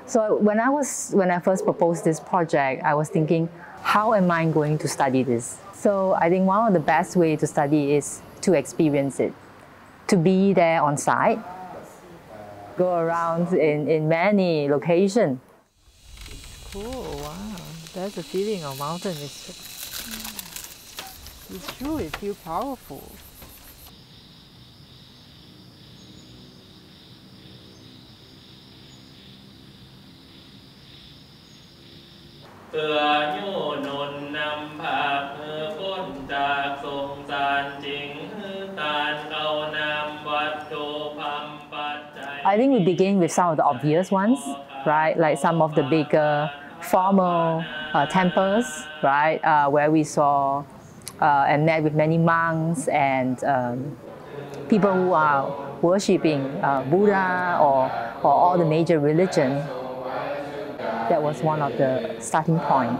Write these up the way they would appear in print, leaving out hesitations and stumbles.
So when I first proposed this project, I was thinking, how am I going to study this? So I think one of the best way to study is to experience it, to be there on site, go around in many locations. Cool, wow, that's the feeling of mountain. It's true, it feels powerful. I think we begin with some of the obvious ones, right? Like some of the bigger formal temples, right? Where we saw and met with many monks and people who are worshipping Buddha or all the major religions. That was one of the starting points.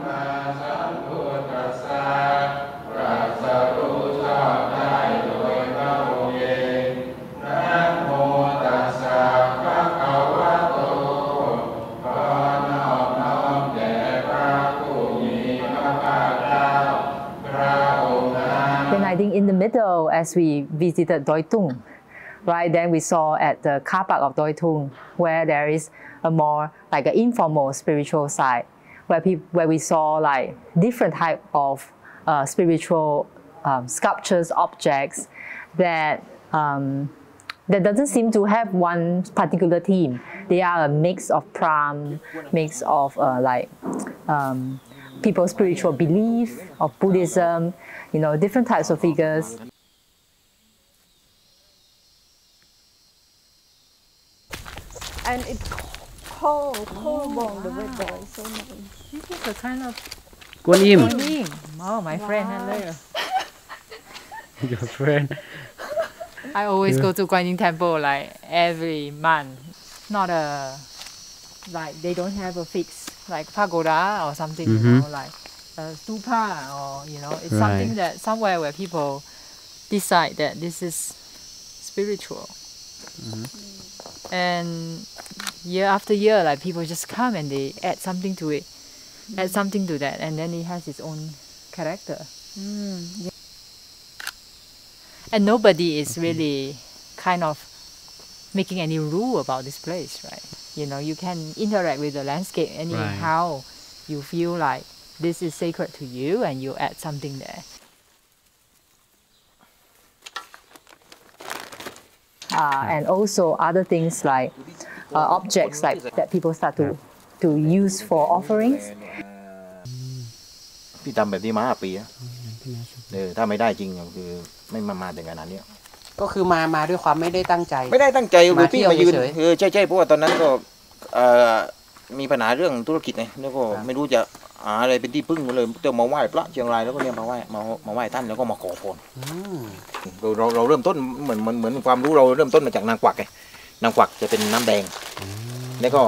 Then I think in the middle, as we visited Doi Tung, right, then we saw at the car park of Doi Tung, where there is a more like an informal spiritual side, where we saw like different type of spiritual sculptures, objects that that doesn't seem to have one particular theme. They are a mix of pram, mix of people's spiritual belief, of Buddhism, you know, different types of figures. And it's cold along the river. So nice. This is a kind of Guan Yin. Guan Yin. Oh, my friend, hello. Your friend. I always go to Guan Yin Temple like every month. Not like they don't have a fixed like pagoda or something, you know, like a stupa or, you know, it's something that somewhere where people decide that this is spiritual. And year after year, like people just come and they add something to it, add something to that, and then it has its own character. Yeah. And nobody is really kind of making any rule about this place, right? You know, you can interact with the landscape anyhow you feel like this is sacred to you, and you add something there. And also other things like objects like that people start to use for offerings. พี่ทำแบบนี้มา5 ปีอะถ้าไม่ได้จริงคือไม่มาถึงขนาดนี้ก็คือมาด้วยความไม่ได้ตั้งใจคือพี่มายืนใช่เพราะว่าตอนนั้นก็มีปัญหาเรื่องธุรกิจไงแล้วก็ไม่รู้จะหาอะไรเป็นที่พึ่งเลยต้องมาไหว้พระเชียงรายแล้วก็เนี่ยมาไหว้ท่านแล้วก็มาขอพรเราเริ่มต้นเหมือนความรู้เราเริ่มต้นมาจากนางกวักไงนางกวักจะเป็นน้ำแดงแล้วก็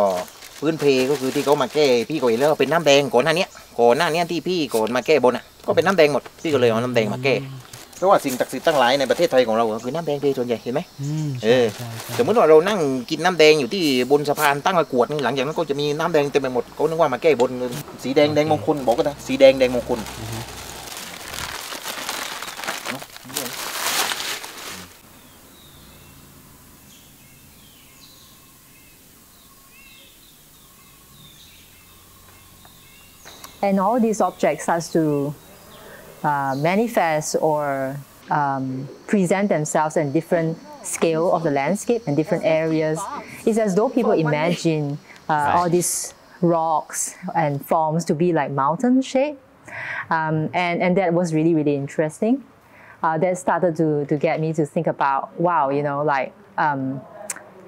พื้นเพก็คือที่เขามาแก้พี่ก็เห็นแล้วเป็นน้ำแดงก่อนหน้านี้ที่พี่ก่อนมาแก้บนอ่ะก็เป็นน้ำแดงหมดพี่ก็เลยเอาน้ำแดงมาแก้เพราะว่าสิ่งศักดิ์สิทธิ์ทั้งหลายในประเทศไทยของเราคือน้ำแดงส่วนใหญ่เห็นไหมสมมติว่าเรานั่งกินน้ำแดงอยู่ที่บนสะพานตั้งกรวดนี่หลังจากนั้นก็จะมีน้ำแดงเต็มไปหมดเขานึกว่ามาแก้บนสีแดงมงคลบอกกันนะสีแดงมงคล And all these objects start to manifest or present themselves in different scale of the landscape and different areas. It's as though people imagine all these rocks and forms to be like mountain shape. And that was really, really interesting. That started to get me to think about, wow, you know, like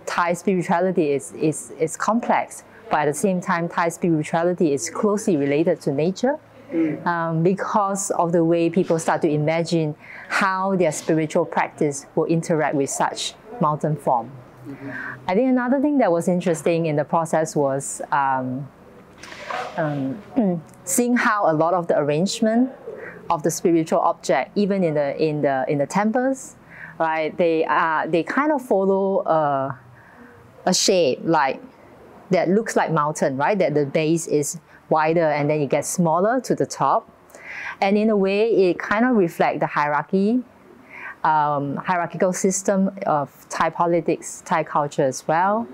Thai spirituality is complex. But at the same time, Thai spirituality is closely related to nature because of the way people start to imagine how their spiritual practice will interact with such mountain form. I think another thing that was interesting in the process was seeing how a lot of the arrangement of the spiritual object, even in the temples, right? They kind of follow a shape like that looks like mountain, right? That the base is wider and then it gets smaller to the top. And in a way, it kind of reflects the hierarchical system of Thai politics, Thai culture as well.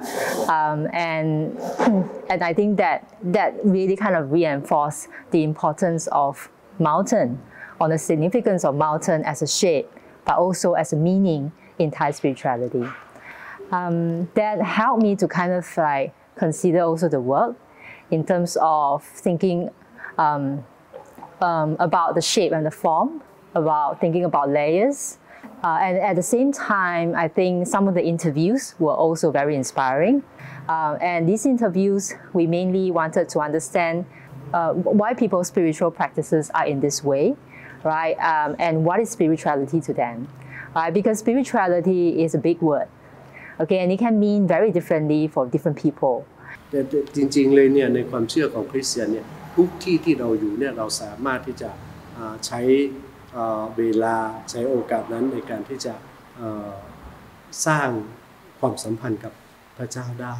And I think that really kind of reinforced the importance of mountain, on the significance of mountain as a shape, but also as a meaning in Thai spirituality. That helped me to kind of like consider also the work in terms of thinking about the shape and the form, about thinking about layers. And at the same time, I think some of the interviews were also very inspiring. And these interviews, we mainly wanted to understand why people's spiritual practices are in this way, right? And what is spirituality to them, right? Because spirituality is a big word, okay? And it can mean very differently for different people. แต่จริงๆเลยเนี่ยในความเชื่อของคริสเตียนเนี่ยทุกที่ที่เราอยู่เนี่ยเราสามารถที่จะใช้เวลาใช้โอกาสนั้นในการที่จะสร้างความสัมพันธ์กับพระเจ้าได้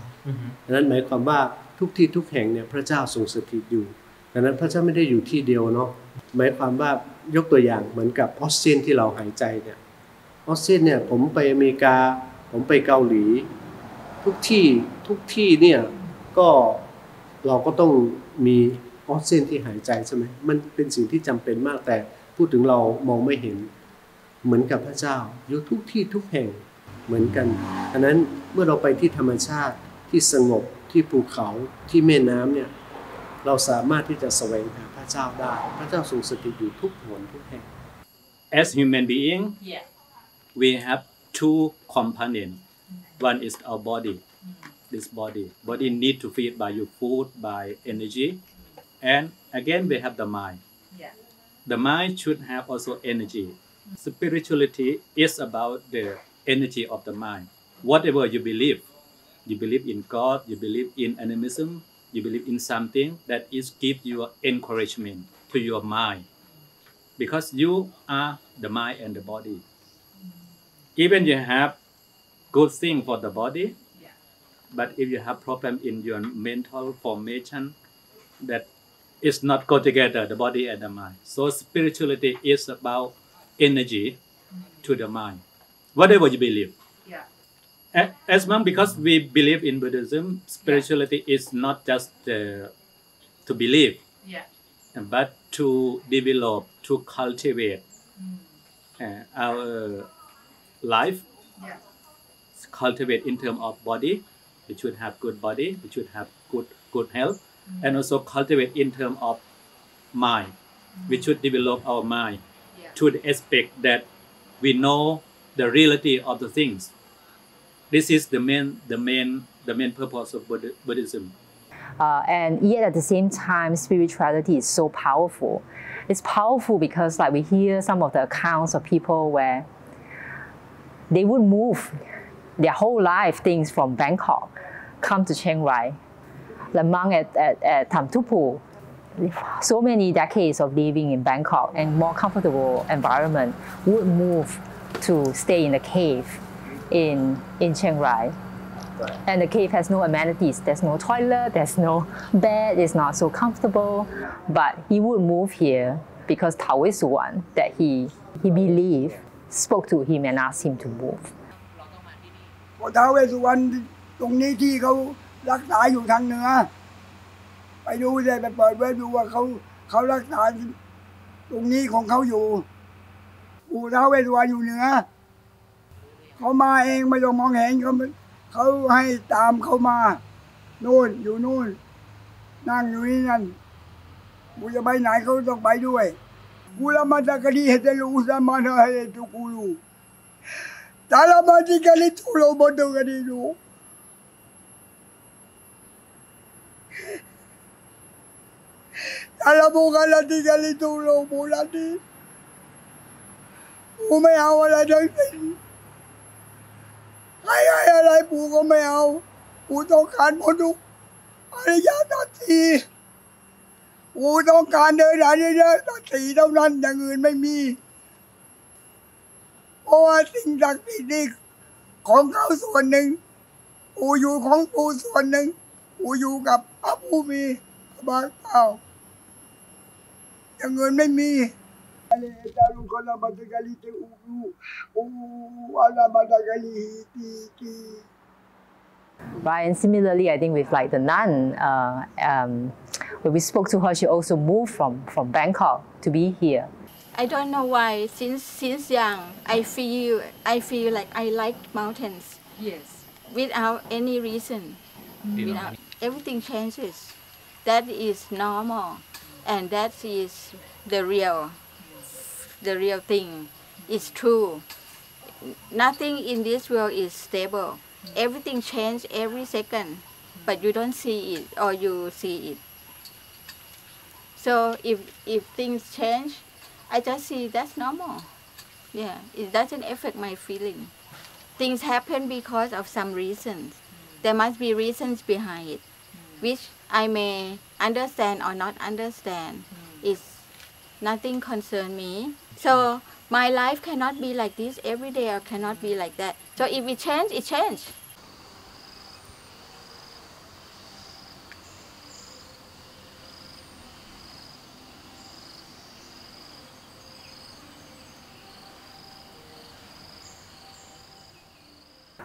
ดังนั้นหมายความว่าทุกที่ทุกแห่งเนี่ยพระเจ้าทรงสถิตอยู่ดังนั้นพระเจ้าไม่ได้อยู่ที่เดียวเนาะหมายความว่ายกตัวอย่างเหมือนกับออกซิเจนที่เราหายใจเนี่ยออกซิเจนเนี่ยผมไปอเมริกาผมไปเกาหลีทุกที่เนี่ยก็เราก็ต้องมีออกซิเจนที่หายใจใช่ไหมมันเป็นสิ่งที่จำเป็นมากแต่พูดถึงเรามองไม่เห็นเหมือนกับพระเจ้าอยู่ทุกที่ทุกแห่งเหมือนกันฉะนั้นเมื่อเราไปที่ธรรมชาติที่สงบที่ภูเขาที่แม่น้ำเนี่ยเราสามารถที่จะแสวงหาพระเจ้าได้พระเจ้าทรงสถิตอยู่ทุกหนทุกแห่ง As human being we have two components one is our body this body need to feed by your food by energy and again we have the mind the mind should have also energy spirituality is about the energy of the mind whatever you believe in God you believe in animism you believe in something that is give you encouragement to your mind because you are the mind and the body even you have good thing for the body but if you have problem in your mental formation that is not go together the body and the mind so spirituality is about energy to the mind whatever you believe as long because we believe in Buddhism spirituality is not just to believe but to develop to cultivate our life cultivate in terms of body we should have good body we should have good health and also cultivate in terms of mind we should develop our mind to the aspect that we know the reality of the things this is the main purpose of Buddhism and yet at the same time spirituality is so powerful it's powerful because like we hear some of the accounts of people where they would move their whole life things from Bangkok come to Chiang Rai the monk at Tham Tupu so many decades of living in Bangkok and more comfortable environment would move to stay in a cave in Chiang Rai and the cave has no amenities there's no toilet there's no bed it's not so comfortable but he would move here because Taoist one that he believed spoke to him and asked him to move ท้าวเวสสุวรรณตรงนี้ที่เขารักษาอยู่ทางเหนือไปดูได้ไปเปิดเว็บดูว่าเขารักษาตรงนี้ของเขาอยู่ปู่ท้าวเวสสุวรรณอยู่เหนือเขามาเองไม่ต้องมองเห็นเขาให้ตามเขามาโน่นอยู่นู่นนั่งอยู่นี่นั่นกูจะไปไหนเขาต้องไปด้วยกูละมาจากกะดีเฮตลูสามานะเฮตุกูลูDramatically too low Bondogadi no. Dramatically too low Boladi. Who may have what I don't think. I like Pugo may have. Who don't can't do. I don't see. Who don't can't do that. See, don't run the good by me. เพราะว่าสิ่งศักดิ์สิทธิ์นี่ของเขาส่วนหนึ่งปู่อยู่ของปู่ส่วนหนึ่งปู่ กูอยู่กับพระผู้มีพระภาคเจ้าแต่เงินไม่มีอะไรจารุคนละบัตรกาลีเตอูอะไรบัตรกาลีตี Right, and similarly, I think with like the nun, when we spoke to her, she also moved from Bangkok to be here. I don't know why. Since young, I feel like I like mountains. Yes. Without any reason. Without everything changes. That is normal, and that is the real thing. It's true. Nothing in this world is stable. Everything changes every second, but you don't see it or you see it. So if things change, I just see that's normal. Yeah, it doesn't affect my feeling. Things happen because of some reasons. There must be reasons behind it, which I may understand or not understand. It's nothing concern me. So my life cannot be like this every day or cannot be like that. So if it change, it change.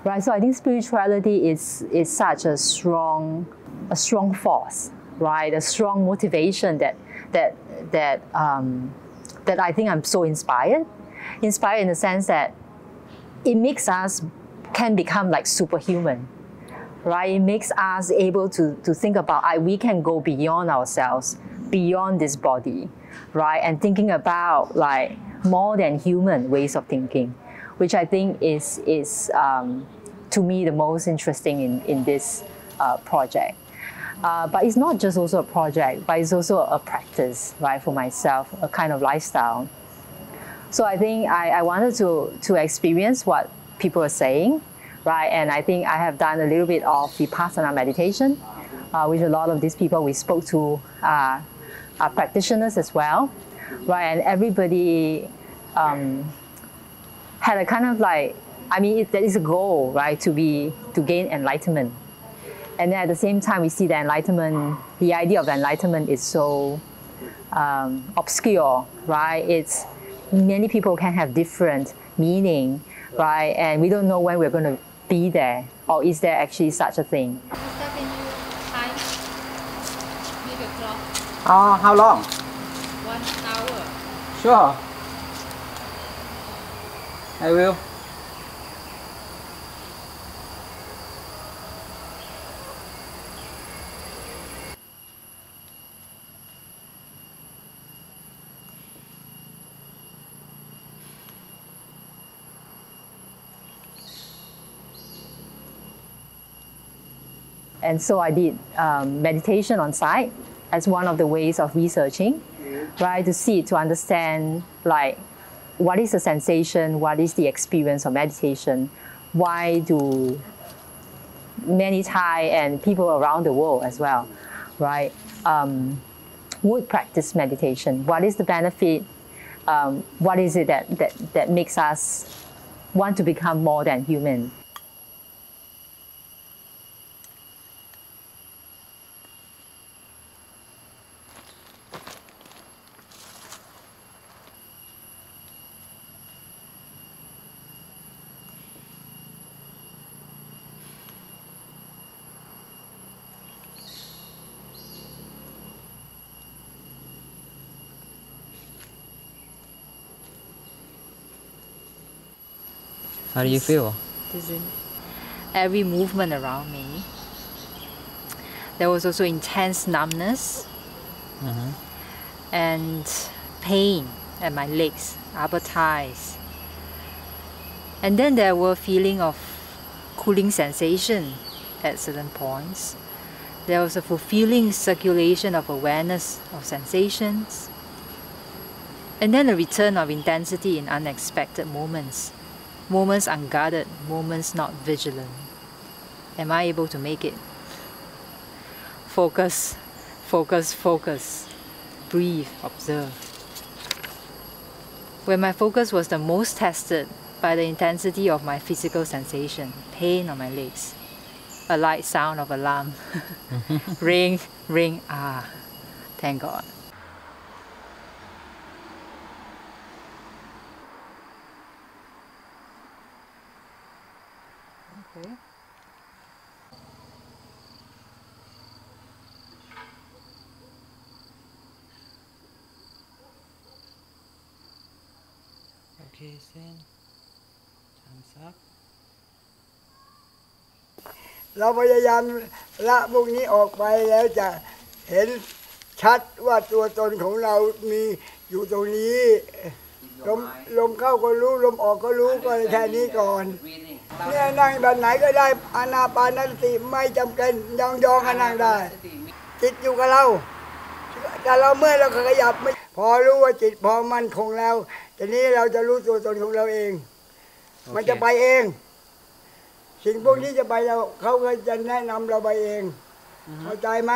Right, so I think spirituality is such a strong force, right? A strong motivation that I think I'm so inspired in the sense that it makes us can become like superhuman, right? It makes us able to think about we can go beyond ourselves, beyond this body, right? And thinking about like more than human ways of thinking, which I think is to me the most interesting in this project. But it's not just also a project, but it's also a practice, right, for myself, a kind of lifestyle. So I think I wanted to experience what people are saying, right? And I think I have done a little bit of vipassana meditation, which a lot of these people we spoke to are practitioners as well, right? And everybody had a kind of like, I mean, there is a goal, right, to gain enlightenment. And then at the same time, we see that enlightenment, the idea of enlightenment is so obscure, right? It's many people can have different meaning, right? And we don't know when we're going to be there, or is there actually such a thing? How long? 1 hour. Sure. I will. And so I did meditation on site as one of the ways of researching, right? To understand like what is the sensation, what is the experience of meditation, why do many Thai and people around the world as well, right, would practice meditation? What is the benefit? What is it that makes us want to become more than human? How do you feel? Every movement around me. There was also intense numbness and pain at my legs, upper thighs. And then there were feeling of cooling sensation at certain points. There was a fulfilling circulation of awareness of sensations. And then a return of intensity in unexpected moments. Moments unguarded, moments not vigilant. Am I able to make it? Focus, focus, focus. Breathe, observe. When my focus was the most tested by the intensity of my physical sensation, pain on my legs, a light sound of alarm. Ring, ring, ah, thank God. Okay. Okay, Zen. Thumbs up. เราพยายามละพวกนี้ออกไปแล้วจะเห็นชัดว่าตัวตนของเรามีอยู่ตรงนี้ลมเข้าก็รู้ลมออกก็รู้ก็แค่นี้ก่อนเนี่ยนั่งแบบไหนก็ได้อานาปานสติไม่จำเป็นยองก็นั่งได้จิตอยู่กับเราแต่เราเมื่อเราขยับไม่พอรู้ว่าจิตพอมั่นคงแล้วทีนี้เราจะรู้ตัวตนของเราเอง มันจะไปเองสิ่งพวกนี้จะไปเราเขาก็จะแนะนำเราไปเองเข้าใจไหม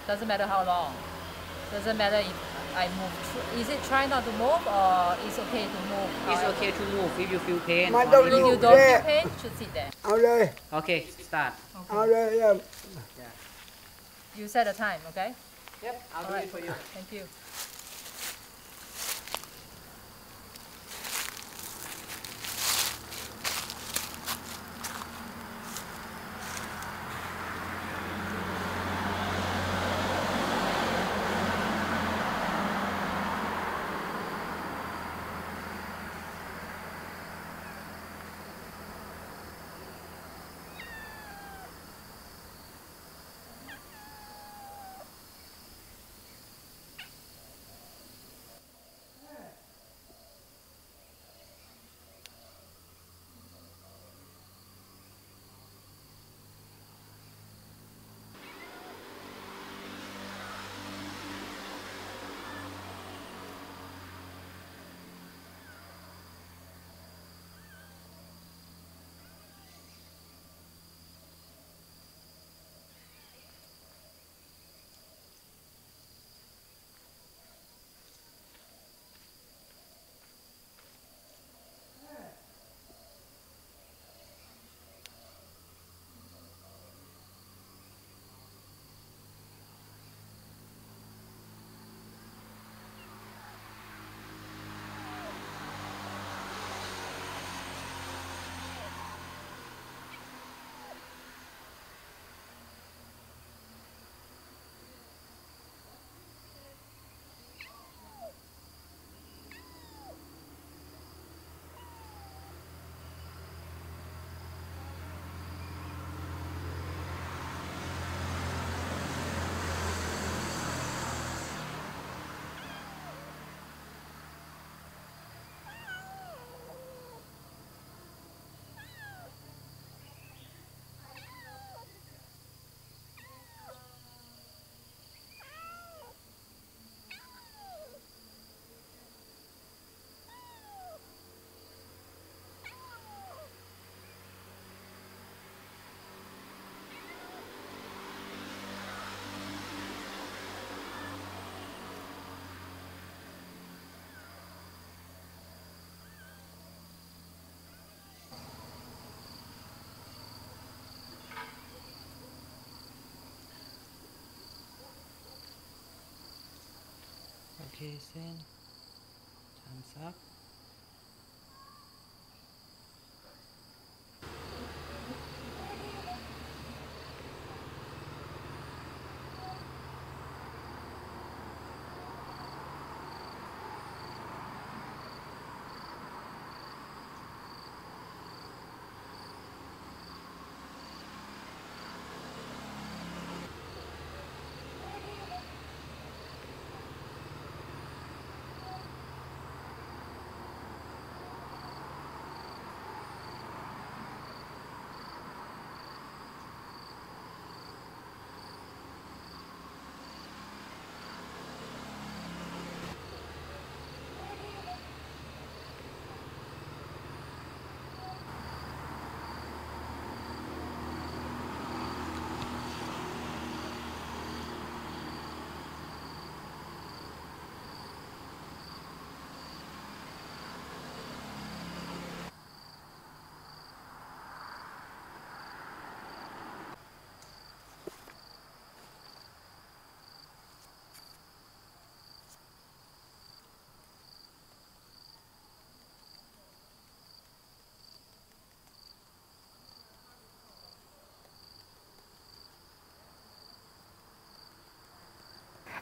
Doesn't matter how long. Doesn't matter if I move. Is it try not to move or it's okay to move? It's okay to move if you feel pain. มันต้อง If รู้ you don't feel pain, should sit there. เอาเลย Okay, start. เอาเลยเริ่ม You set a time, okay? Yep, I'll do it for you. Thank you. Okay, Zen. Thumbs up.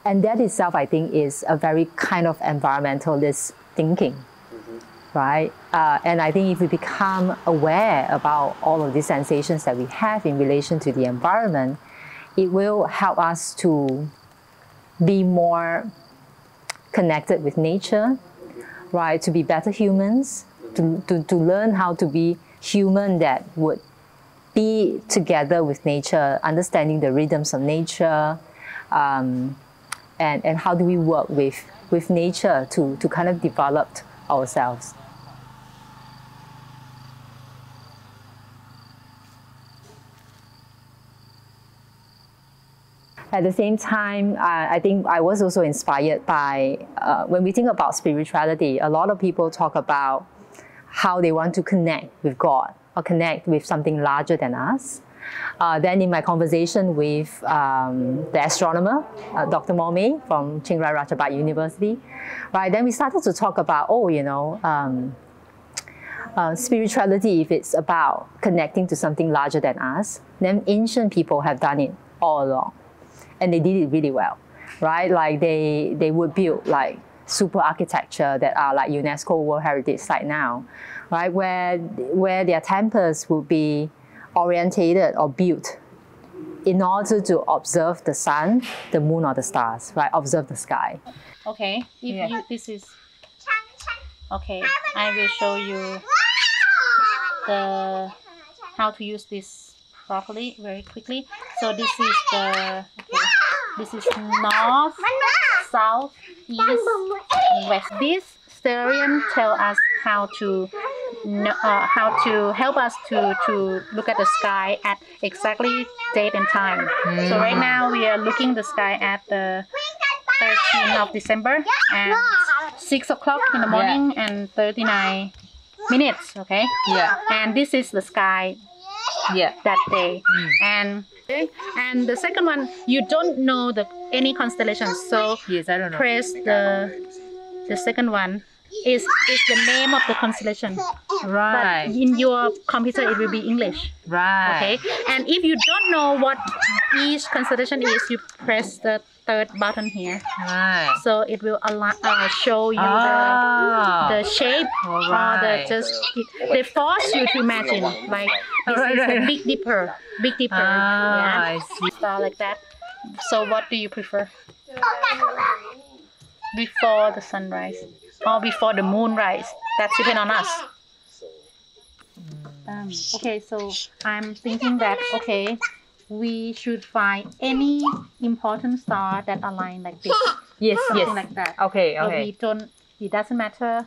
And that itself, I think, is a very kind of environmentalist thinking, right? And I think if we become aware about all of these sensations that we have in relation to the environment, it will help us to be more connected with nature, right? To be better humans, to learn how to be human that would be together with nature, understanding the rhythms of nature, and how do we work with nature to kind of develop ourselves. At the same time, I think I was also inspired by, when we think about spirituality, a lot of people talk about how they want to connect with God or connect with something larger than us. Then in my conversation with the astronomer, Dr. Momei from Chiang Rai Ratchabat University, right, then we started to talk about, spirituality, if it's about connecting to something larger than us, then ancient people have done it all along. And they did it really well, right? Like they would build like super architecture that are like UNESCO World Heritage Site now, right? Where their temples would be orientated or built in order to observe the sun, the moon, or the stars, right? Observe the sky. Okay, this is okay. I will show you how to use this properly very quickly. So this is this is north, south, east, west. This stellium tell us how to help us to look at the sky at exactly date and time. So right now we are looking the sky at the 13th of December and 6 o'clock in the morning and 39 minutes. Okay. Yeah. And this is the sky. Yeah, that day. And the second one, you don't know any constellations, so yes, I don't know. Press the second one is the name of the constellation. Right. But in your computer it will be English. Right. Okay. And if you don't know what each constellation is, you press the third button here. Right. So it will show you the shape. Right. They force you to imagine like this is a Big Dipper. I see. Star like that. So what do you prefer? Before the sunrise or before the moonrise? That depends on us. Okay, so I'm thinking that we should find any important star that align like this. Yes, something like that. Okay, So okay. it doesn't matter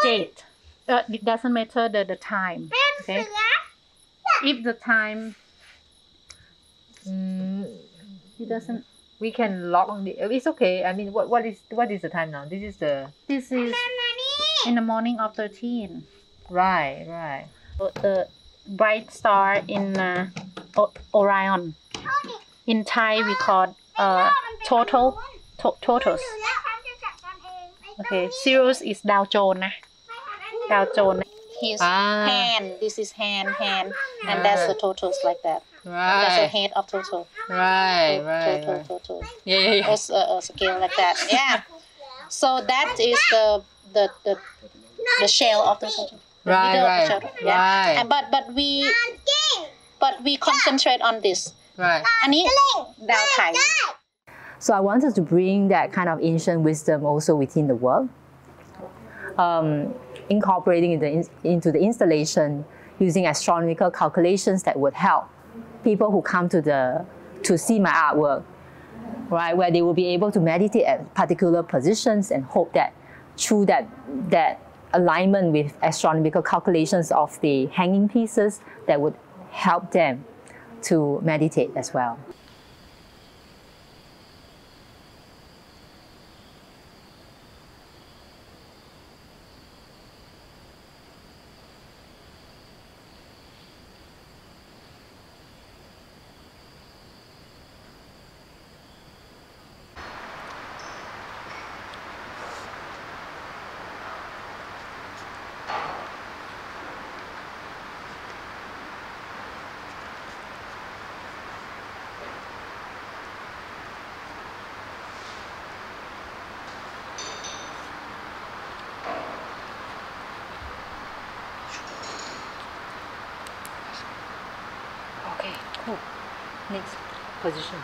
date. It doesn't matter the time. Okay. If the time it doesn't. We can log on the. It's okay. I mean, what is the time now? This is in the morning of 13. Right. The bright star in Orion. In Thai we call totos. Okay, zeros is Dow Jones. Dow Jones. His hand. This is hand, and that's the totals like that. Right. That's the head of total. Right. Total. Yeah. It's a scale like that. Yeah. So that is the shell of the total. Right. Yeah. But we concentrate on this. Right. อันนี้ดาวไทย So I wanted to bring that kind of ancient wisdom also within the work, incorporating into the installation using astronomical calculations that would help people who come to see my artwork, right, where they will be able to meditate at particular positions and hope that through that alignment with astronomical calculations of the hanging pieces that would help them to meditate as well. Next position.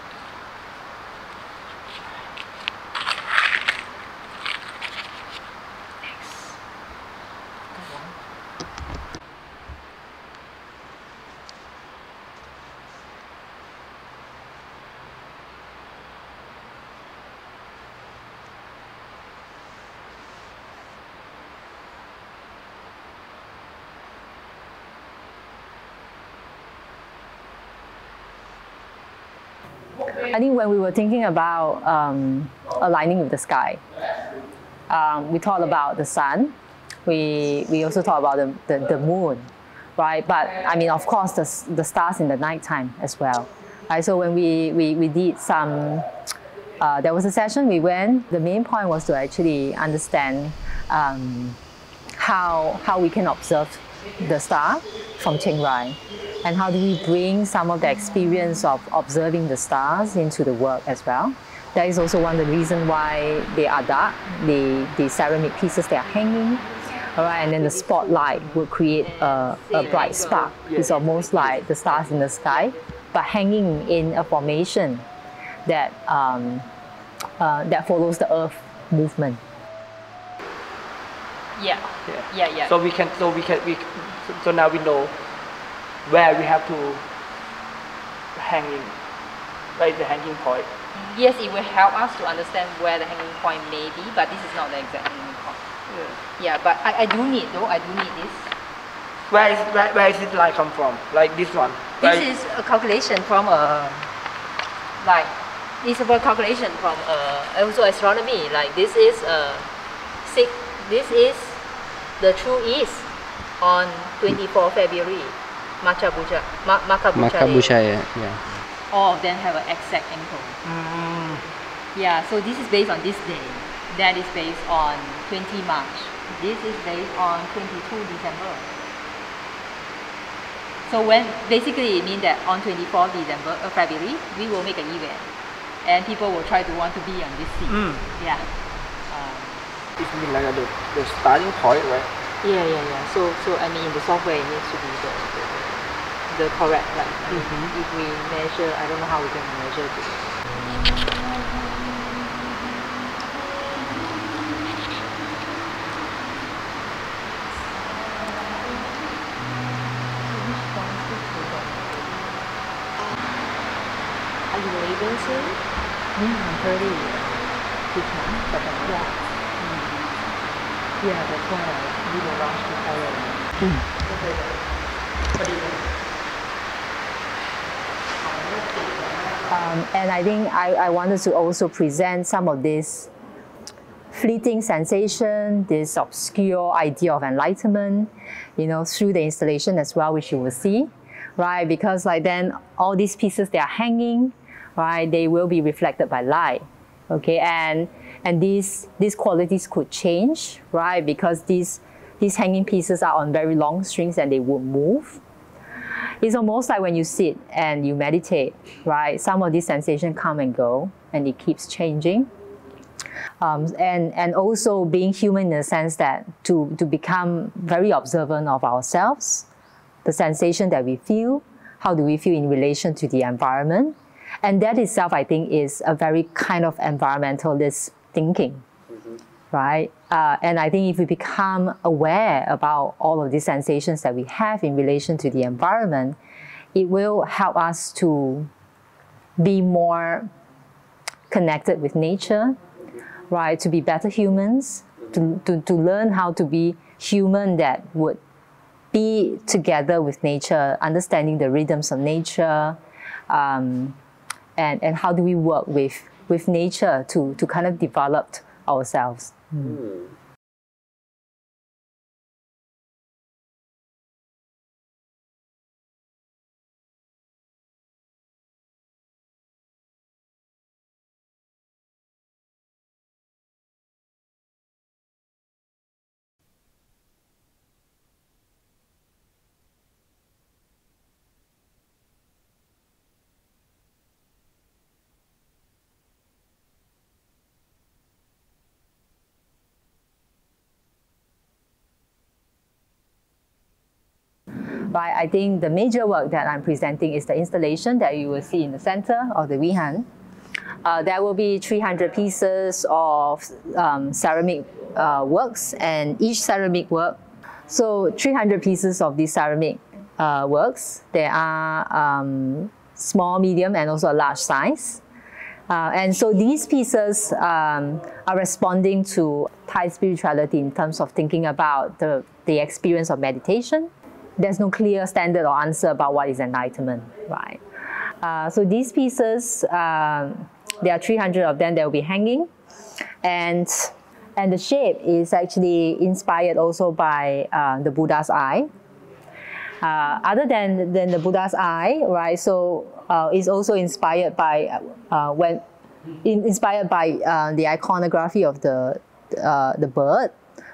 I think when we were thinking about aligning with the sky, we thought about the sun. We also thought about the moon, right? But I mean, of course, the stars in the nighttime as well, right? So when we did some, there was a session we went. The main point was to actually understand how we can observe the star from Chiang Rai. And how do we bring some of the experience of observing the stars into the work as well? That is also one of the reasons why they are dark, the ceramic pieces they are hanging. All right, and then the spotlight will create a bright spark. It's almost like the stars in the sky, but hanging in a formation that, that follows the earth movement. Yeah. So now we know where we have to hang in, where is the hanging point. Yes, it will help us to understand where the hanging point may be, but this is not the exact hanging point. Yeah, but I do need this. Where is this line come from? Like this one? This is a calculation from it's a calculation from also astronomy. Like this is this is the true east on 24 February. Makabuchaya, yeah. All of them have an exact angle. Yeah, so this is based on this day. That is based on 20 March. This is based on 22 December. So when basically it means that on 24 February, we will make an event, and people will try to want to be on this scene. Yeah. It means like the starting point, right? Yeah. So I mean, in the software, it needs to be the correct, like if we measure, I don't know how we can measure this. Are you able to? Yeah, I'm pretty this month, but yeah, that's why we will launch to Thailand. And I think I wanted to also present some of this fleeting sensation, this obscure idea of enlightenment, through the installation as well, which you will see, right? Because like then all these pieces, they are hanging, right? They will be reflected by light, okay? And these qualities could change, right? Because these hanging pieces are on very long strings and they will move. It's almost like when you sit and you meditate, right? Some of these sensations come and go, and it keeps changing. And also being human in the sense that to become very observant of ourselves, the sensation that we feel, how do we feel in relation to the environment. And that itself, I think, is a very kind of environmentalist thinking, right? And I think if we become aware about all of these sensations that we have in relation to the environment, it will help us to be more connected with nature, right? To be better humans, to learn how to be human that would be together with nature, understanding the rhythms of nature, and how do we work with nature to kind of develop ourselves. Right, I think the major work that I'm presenting is the installation that you will see in the center of the Vihan. There will be 300 pieces of ceramic works, and each ceramic work, so 300 pieces of these ceramic works. There are small, medium, and also a large size. And so these pieces are responding to Thai spirituality in terms of thinking about the experience of meditation. There's no clear standard or answer about what is enlightenment, right? So these pieces, there are 300 of them that will be hanging, and the shape is actually inspired also by the Buddha's eye. Other than the Buddha's eye, right? So it's also inspired by the iconography of the bird,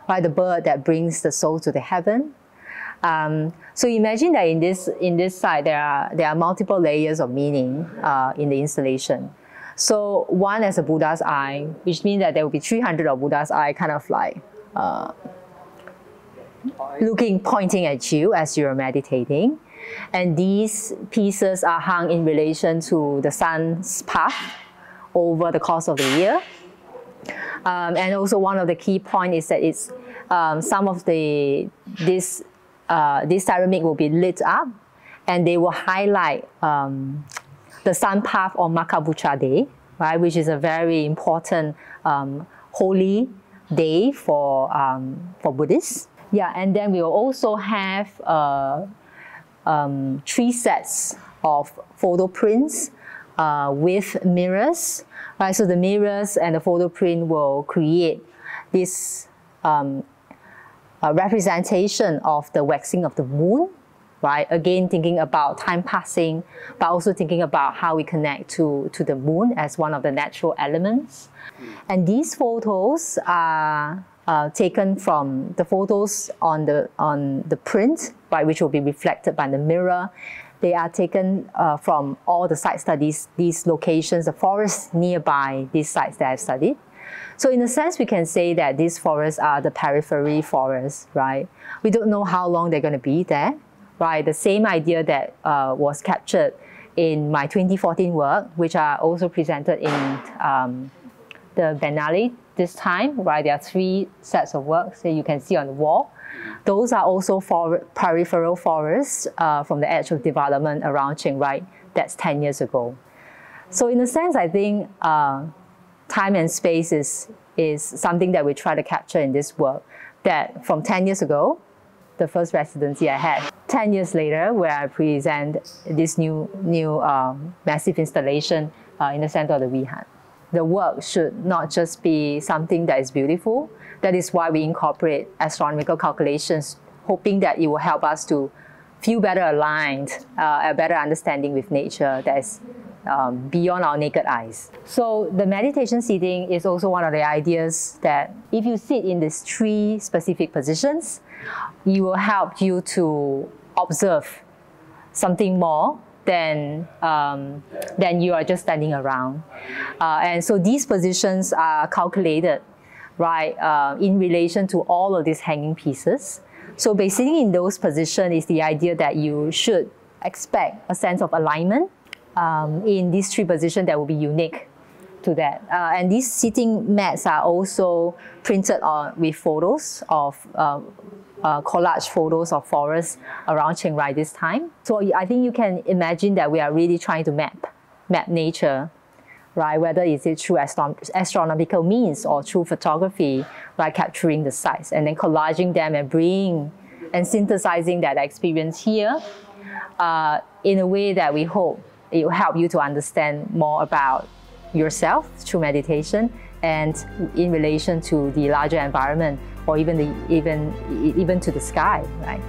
right? The bird that brings the soul to the heaven. So imagine that in this site there are multiple layers of meaning in the installation. So one as a Buddha's eye, which means that there will be 300 of Buddha's eye, kind of like pointing at you as you're meditating. And these pieces are hung in relation to the sun's path over the course of the year. And also one of the key points is that it's some of this ceramic will be lit up, and they will highlight the sun path on Makabucha Day, right, which is a very important holy day for Buddhists. Yeah, and then we will also have 3 sets of photo prints with mirrors, right? So the mirrors and the photo print will create this representation of the waxing of the moon, right? Again, thinking about time passing, but also thinking about how we connect to the moon as one of the natural elements. And these photos are taken from the photos on the print, right, which will be reflected by the mirror. They are taken from all the site studies, these locations, the forests nearby these sites that I've studied. So in a sense, we can say that these forests are the periphery forests, right? We don't know how long they're going to be there, right? The same idea that was captured in my 2014 work, which are also presented in the Biennale this time, right? There are 3 sets of works that you can see on the wall. Those are also peripheral forests from the edge of development around Chiang Rai. That's 10 years ago. So in a sense, I think time and space is something that we try to capture in this work. That from 10 years ago, the first residency I had, 10 years later, where I present this new massive installation in the center of the Vihan. The work should not just be something that is beautiful. That is why we incorporate astronomical calculations, hoping that it will help us to feel better aligned, a better understanding with nature that is beyond our naked eyes. So the meditation sitting is also one of the ideas that if you sit in these 3 specific positions, it will help you to observe something more than you are just standing around. And so these positions are calculated, right, in relation to all of these hanging pieces. So basically in those positions is the idea that you should expect a sense of alignment in these 3 positions that will be unique to that. And these sitting mats are also printed with photos of collage photos of forests around Chiang Rai this time. So I think you can imagine that we are really trying to map nature, right? Whether it's through astronomical means or through photography, right? Capturing the sites and then collaging them and synthesizing that experience here in a way that we hope it will help you to understand more about yourself through meditation and in relation to the larger environment or even to the sky, right?